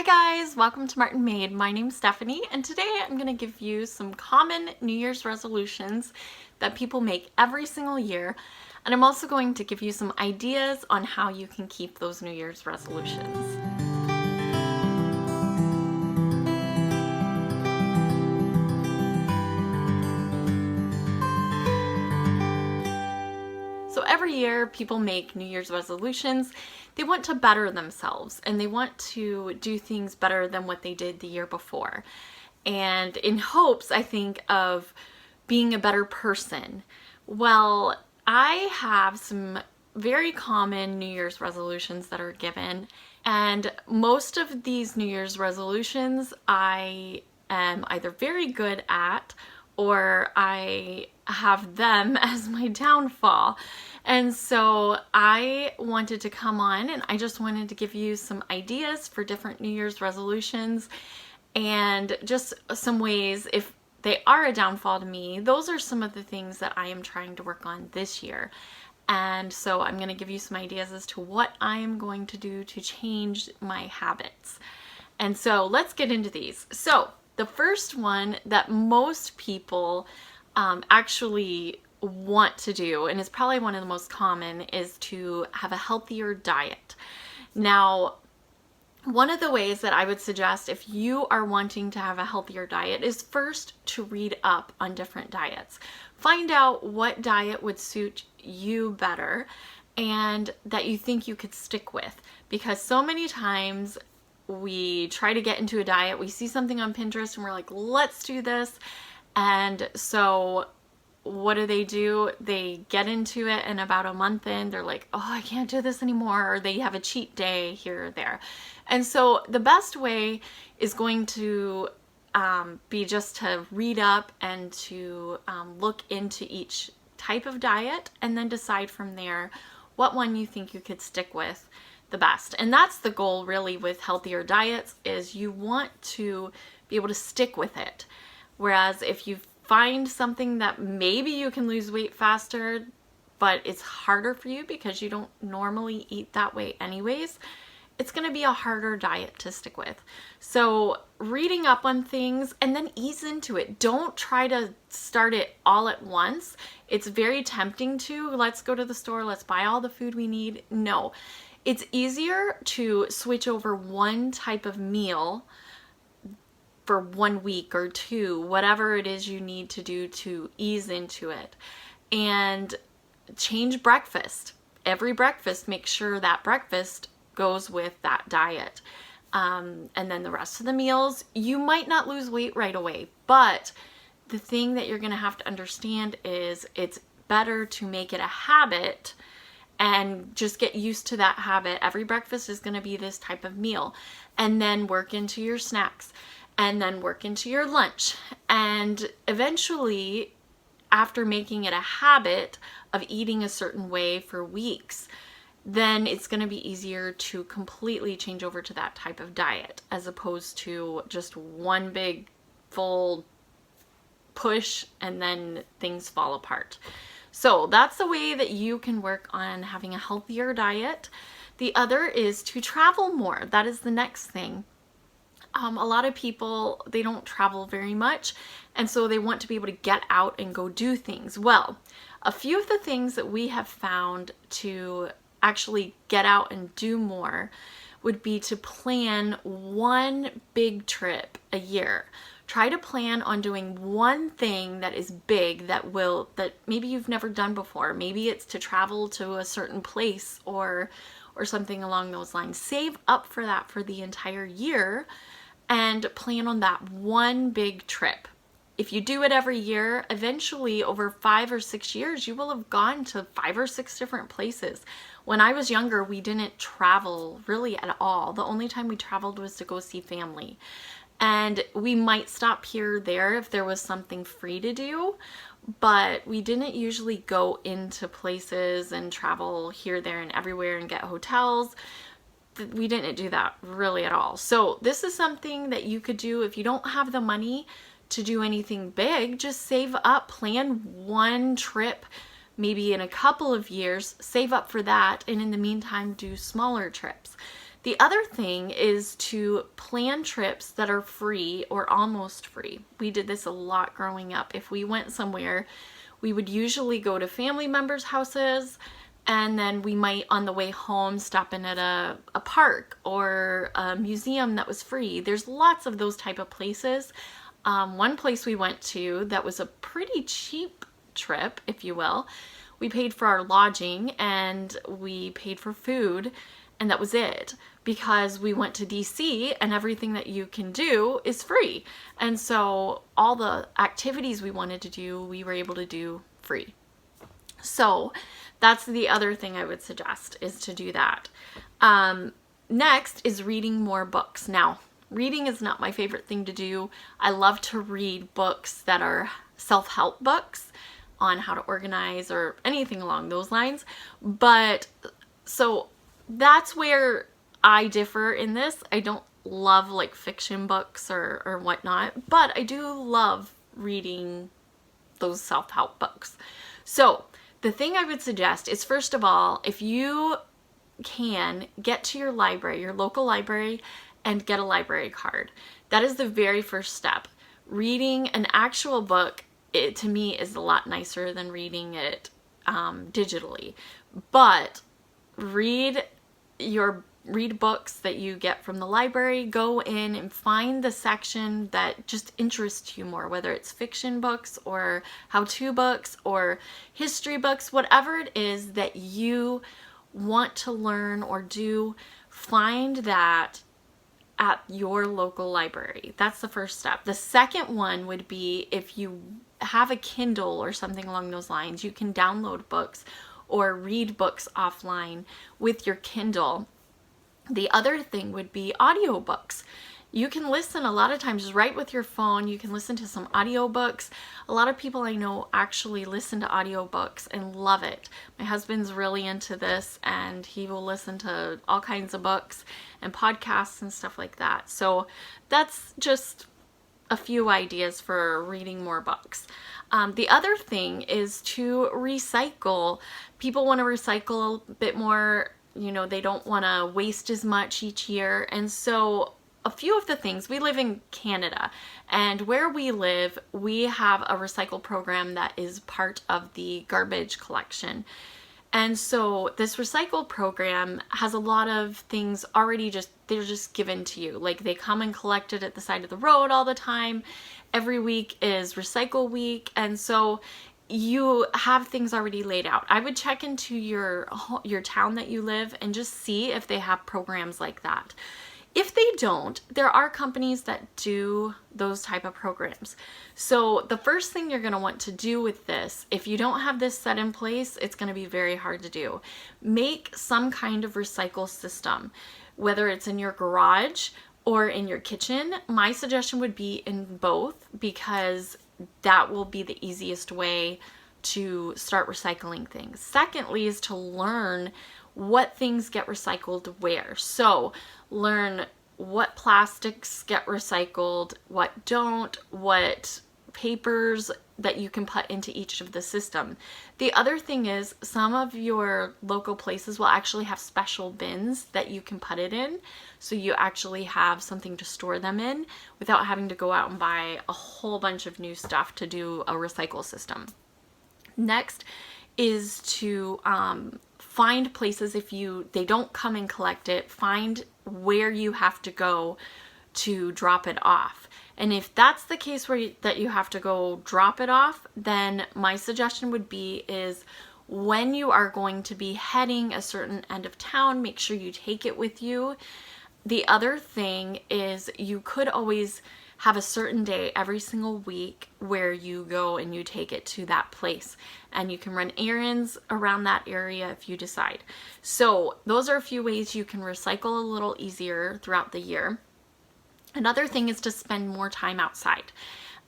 Hi guys, welcome to Martinmade. My name's Stephanie and today I'm going to give you some common New Year's resolutions that people make every single year, and I'm also going to give you some ideas on how you can keep those New Year's resolutions. So every year people make New Year's resolutions. They want to better themselves and they want to do things better than what they did the year before. And in hopes, I think, of being a better person. Well, I have some very common New Year's resolutions that are given, and most of these New Year's resolutions I am either very good at or I have them as my downfall. And so I wanted to come on and I just wanted to give you some ideas for different New Year's resolutions and just some ways, if they are a downfall to me, those are some of the things that I am trying to work on this year. And so I'm going to give you some ideas as to what I am going to do to change my habits. And so let's get into these. So the first one that most people actually want to do, and is probably one of the most common, is to have a healthier diet. Now, one of the ways that I would suggest if you are wanting to have a healthier diet is first to read up on different diets. Find out what diet would suit you better and that you think you could stick with, because so many times we try to get into a diet, we see something on Pinterest and we're like, let's do this. And so what do? They get into it and about a month in, they're like, oh, I can't do this anymore. Or they have a cheat day here or there. And so the best way is going to be just to read up and to look into each type of diet and then decide from there what one you think you could stick with the best. And that's the goal really with healthier diets, is you want to be able to stick with it. Whereas if you find something that maybe you can lose weight faster, but it's harder for you because you don't normally eat that way anyways, it's going to be a harder diet to stick with. So reading up on things and then ease into it. Don't try to start it all at once. It's very tempting to, let's go to the store, let's buy all the food we need. No, it's easier to switch over one type of meal for 1 week or two, whatever it is you need to do to ease into it. And change breakfast. Every breakfast, make sure that breakfast goes with that diet. And then the rest of the meals, you might not lose weight right away, but the thing that you're going to have to understand is it's better to make it a habit and just get used to that habit. Every breakfast is going to be this type of meal, and then work into your snacks, and then work into your lunch. And eventually, after making it a habit of eating a certain way for weeks, then it's going to be easier to completely change over to that type of diet, as opposed to just one big full push and then things fall apart. So that's the way that you can work on having a healthier diet. The other is to travel more. That is the next thing. A lot of people, they don't travel very much, and so they want to be able to get out and go do things. Well, a few of the things that we have found to actually get out and do more would be to plan one big trip a year. Try to plan on doing one thing that is big that maybe you've never done before. Maybe it's to travel to a certain place or something along those lines. Save up for that for the entire year and plan on that one big trip. If you do it every year, eventually over 5 or 6 years, you will have gone to 5 or 6 different places. When I was younger, we didn't travel really at all. The only time we traveled was to go see family. And we might stop here or there if there was something free to do, but we didn't usually go into places and travel here, there, and everywhere and get hotels. We didn't do that really at all. So this is something that you could do if you don't have the money to do anything big. Just save up, plan one trip, maybe in a couple of years, save up for that, and in the meantime do smaller trips. The other thing is to plan trips that are free or almost free. We did this a lot growing up. If we went somewhere, we would usually go to family members' houses, and then we might on the way home stop in at a park or a museum that was free. There's lots of those type of places. One place we went to that was a pretty cheap trip, if you will. We paid for our lodging and we paid for food, and that was it, because we went to DC and everything that you can do is free. And so all the activities we wanted to do, we were able to do free. So that's the other thing I would suggest, is to do that. Next is reading more books. Now, reading is not my favorite thing to do. I love to read books that are self-help books on how to organize or anything along those lines. But so that's where I differ in this. I don't love like fiction books or whatnot, but I do love reading those self-help books. So the thing I would suggest is, first of all, if you can, get to your library, your local library, and get a library card. That is the very first step. Reading an actual book, it to me is a lot nicer than reading it digitally. But read books that you get from the library. Go in and find the section that just interests you more, whether it's fiction books or how-to books or history books, whatever it is that you want to learn or do. Find that at your local library. That's the first step. The second one would be, if you have a Kindle or something along those lines, you can download books or read books offline with your Kindle. The other thing would be audiobooks. You can listen a lot of times right with your phone. You can listen to some audiobooks. A lot of people I know actually listen to audiobooks and love it. My husband's really into this, and he will listen to all kinds of books and podcasts and stuff like that. So that's just a few ideas for reading more books. The other thing is to recycle. People want to recycle a bit more. They don't want to waste as much each year. And so a few of the things, we live in Canada, and where we live, we have a recycle program that is part of the garbage collection. And so this recycle program has a lot of things already they're just given to you. Like, they come and collect it at the side of the road all the time. Every week is recycle week. And so you have things already laid out. I would check into your town that you live and just see if they have programs like that. If they don't, there are companies that do those type of programs. So the first thing you're going to want to do with this, if you don't have this set in place, it's going to be very hard to do. Make some kind of recycle system, whether it's in your garage or in your kitchen. My suggestion would be in both, because that will be the easiest way to start recycling things. Secondly is to learn what things get recycled where. So learn what plastics get recycled, what don't, what papers that you can put into each of the system. The other thing is, some of your local places will actually have special bins that you can put it in, so you actually have something to store them in without having to go out and buy a whole bunch of new stuff to do a recycle system. Next is to find places, if they don't come and collect it, find where you have to go to drop it off. And if that's the case that you have to go drop it off, then my suggestion would be is, when you are going to be heading a certain end of town, make sure you take it with you. The other thing is, you could always have a certain day every single week where you go and you take it to that place, and you can run errands around that area if you decide. So those are a few ways you can recycle a little easier throughout the year. Another thing is to spend more time outside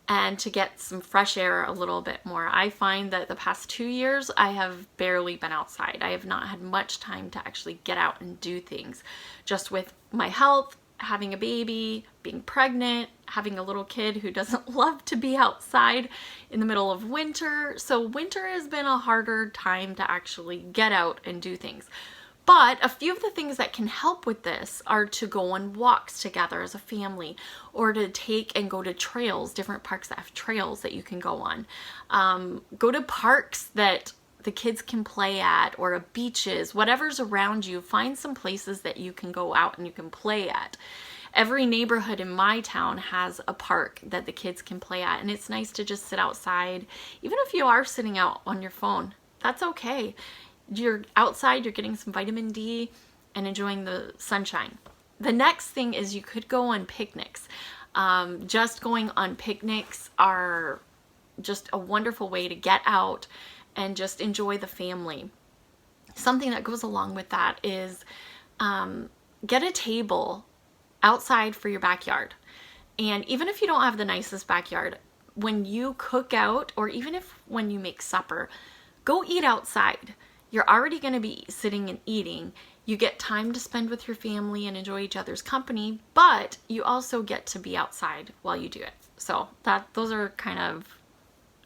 and to get some fresh air a little bit more. I find that the past 2 years I have barely been outside. I have not had much time to actually get out and do things, just with my health, having a baby, being pregnant, having a little kid who doesn't love to be outside in the middle of winter. So winter has been a harder time to actually get out and do things. But a few of the things that can help with this are to go on walks together as a family, or to take and go to trails, different parks that have trails that you can go on. Go to parks that the kids can play at, or beaches, whatever's around you. Find some places that you can go out and you can play at. Every neighborhood in my town has a park that the kids can play at, and it's nice to just sit outside. Even if you are sitting out on your phone, that's okay. You're outside, you're getting some vitamin D and enjoying the sunshine. The next thing is you could go on picnics. Just going on picnics are just a wonderful way to get out and just enjoy the family. Something that goes along with that is get a table outside for your backyard. And even if you don't have the nicest backyard, when you cook out, or even if when you make supper, go eat outside. You're already going to be sitting and eating. You get time to spend with your family and enjoy each other's company, but you also get to be outside while you do it. So those are kind of,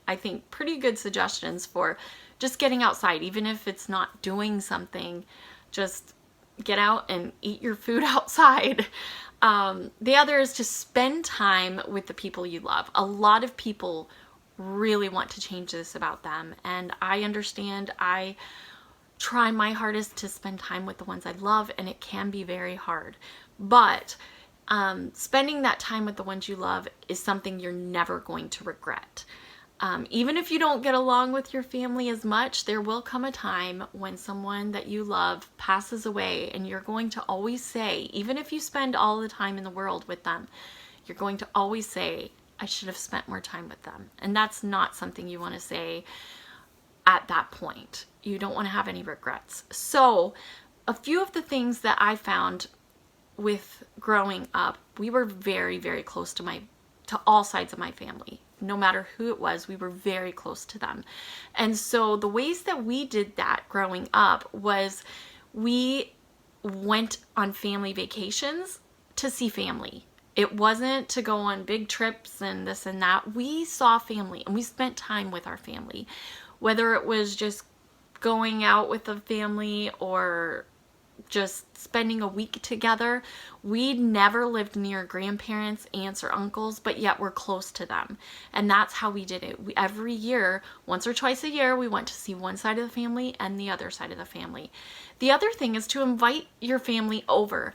I think, pretty good suggestions for just getting outside. Even if it's not doing something, just get out and eat your food outside. The other is to spend time with the people you love. A lot of people really want to change this about them, and I understand. I try my hardest to spend time with the ones I love, and it can be very hard. But spending that time with the ones you love is something you're never going to regret. Even if you don't get along with your family as much, there will come a time when someone that you love passes away, and you're going to always say, even if you spend all the time in the world with them, you're going to always say, I should have spent more time with them. And that's not something you want to say at that point. You don't want to have any regrets. So a few of the things that I found with growing up, we were very, very close to all sides of my family. No matter who it was, we were very close to them. And so the ways that we did that growing up was we went on family vacations to see family. It wasn't to go on big trips and this and that. We saw family and we spent time with our family. Whether it was just going out with the family or just spending a week together. We never lived near grandparents, aunts, or uncles, but yet we're close to them. And that's how we did it. Every year, once or twice a year, we went to see one side of the family and the other side of the family. The other thing is to invite your family over.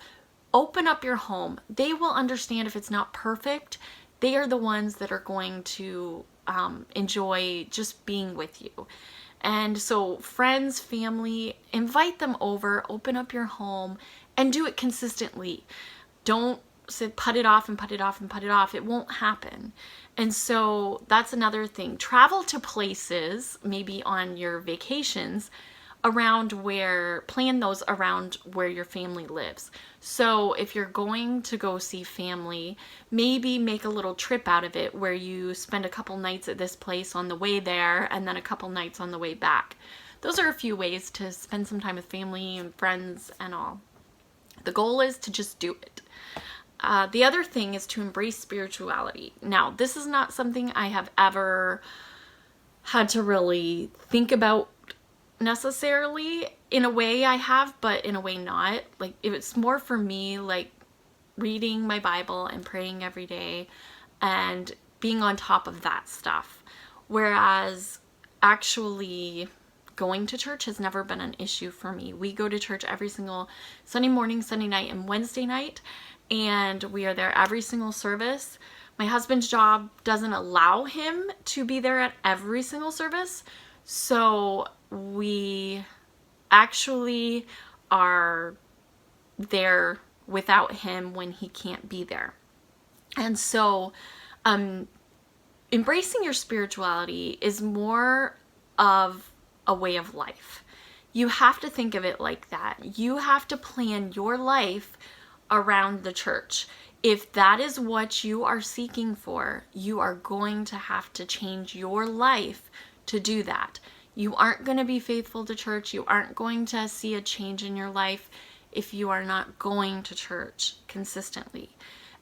Open up your home. They will understand if it's not perfect. They are the ones that are going to enjoy just being with you. And so friends, family, invite them over, open up your home, and do it consistently. Don't put it off and put it off and put it off. It won't happen. And so that's another thing. Travel to places, maybe on your vacations, plan those around where your family lives. So if you're going to go see family, maybe make a little trip out of it where you spend a couple nights at this place on the way there and then a couple nights on the way back. Those are a few ways to spend some time with family and friends and all. The goal is to just do it. The other thing is to embrace spirituality. Now, this is not something I have ever had to really think about necessarily. In a way I have, but in a way not. Like, it's more for me like reading my Bible and praying every day and being on top of that stuff. Whereas actually going to church has never been an issue for me. We go to church every single Sunday morning, Sunday night, and Wednesday night, and we are there every single service. My husband's job doesn't allow him to be there at every single service, so we actually are there without him when he can't be there. And so embracing your spirituality is more of a way of life. You have to think of it like that. You have to plan your life around the church. If that is what you are seeking for, you are going to have to change your life to do that. You aren't going to be faithful to church. You aren't going to see a change in your life if you are not going to church consistently.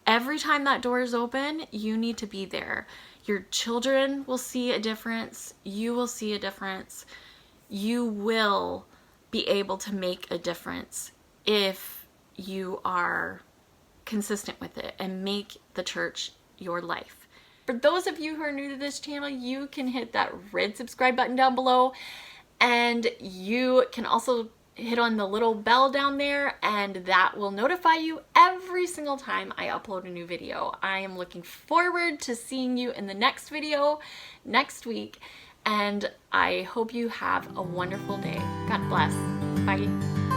Every time that door is open, you need to be there. Your children will see a difference. You will see a difference. You will be able to make a difference if you are consistent with it and make the church your life. For those of you who are new to this channel, you can hit that red subscribe button down below, and you can also hit on the little bell down there, and that will notify you every single time I upload a new video. I am looking forward to seeing you in the next video next week, and I hope you have a wonderful day. God bless. Bye.